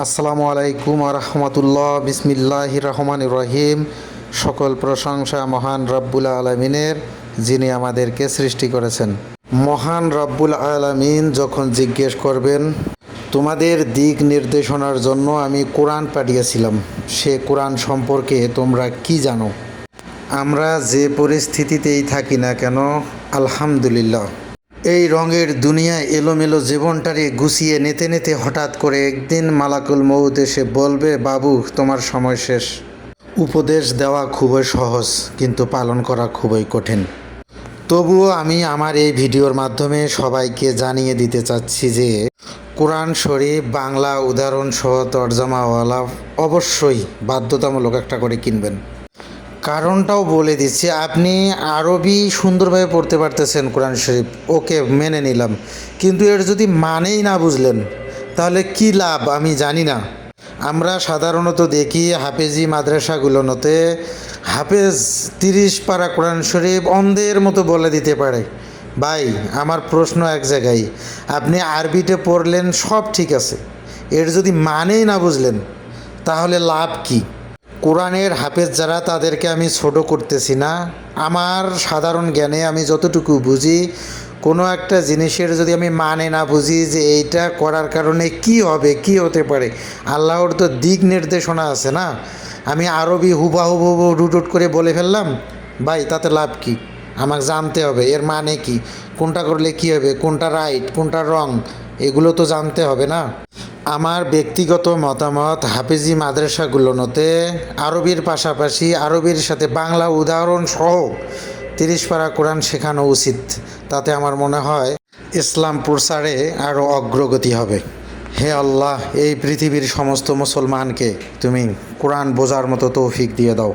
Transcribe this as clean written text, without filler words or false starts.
আসসালামু আলাইকুম রহমতুল্লাহ। বিসমিল্লাহির রহমানির রহিম। সকল প্রশংসা মহান রব্বুল আলমিনের, যিনি আমাদেরকে সৃষ্টি করেছেন। মহান রব্বুল আলমিন যখন জিজ্ঞেস করবেন, তোমাদের দিক নির্দেশনার জন্য আমি কোরআন পাঠিয়েছিলাম, সে কোরআন সম্পর্কে তোমরা কি জানো? আমরা যে পরিস্থিতিতেই থাকি না কেন, আলহামদুলিল্লাহ, এই রঙের দুনিয়ায় এলোমেলো জীবনটারে গুছিয়ে নিতে নিতে হঠাৎ করে একদিন মালাকুল মউত এসে বলবে, বাবু তোমার সময় শেষ। উপদেশ দেওয়া খুবই সহজ, কিন্তু পালন করা খুবই কঠিন। তবুও আমি আমার এই ভিডিওর মাধ্যমে সবাইকে জানিয়ে দিতে চাচ্ছি যে কোরআন শরীফ বাংলা উদাহরণ সহ তরজমাওয়ালা অবশ্যই বাধ্যতামূলক একটা করে কিনবেন। কারণটাও বলে দিচ্ছি, আপনি আরবি সুন্দরভাবে পড়তে পারতেছেন কোরআন শরীফ, ওকে মেনে নিলাম, কিন্তু এর যদি মানেই না বুঝলেন তাহলে কি লাভ আমি জানি না। আমরা সাধারণত দেখি হাফেজি মাদ্রাসাগুলোতে হাফেজ 30 পারা কোরআন শরীফ অন্ধের মতো বলে দিতে পারে। ভাই, আমার প্রশ্ন এক জায়গায়, আপনি আরবিতে পড়লেন সব ঠিক আছে, এর যদি মানেই না বুঝলেন তাহলে লাভ কি? কোরআনের হাফেজ যারা, তাদেরকে আমি ছোট করতেছি না। আমার সাধারণ জ্ঞানে আমি যতটুকু বুঝি, কোনো একটা জিনিসের যদি আমি মানে না বুঝি যে এইটা করার কারণে কি হবে, কি হতে পারে, আল্লাহর তো দিক নির্দেশনা আছে না। আমি আরবি হুবাহুব রুটুট করে বলে ফেললাম, ভাই তাতে লাভ কি? আমাকে জানতে হবে এর মানে কি, কোনটা করলে কি হবে, কোনটা রাইট কোনটা রং, এগুলো তো জানতে হবে না। আমার ব্যক্তিগত মতামত, হাফেজি মাদ্রাসাগুলোতে আরবির পাশাপাশি আরবির সাথে বাংলা উদাহরণ সহ 30 পারা কোরআন শেখানো উচিত। তাতে আমার মনে হয় ইসলাম প্রচারে আরও অগ্রগতি হবে। হে আল্লাহ, এই পৃথিবীর সমস্ত মুসলমানকে তুমি কোরআন বোঝার মতো তৌফিক দিয়ে দাও।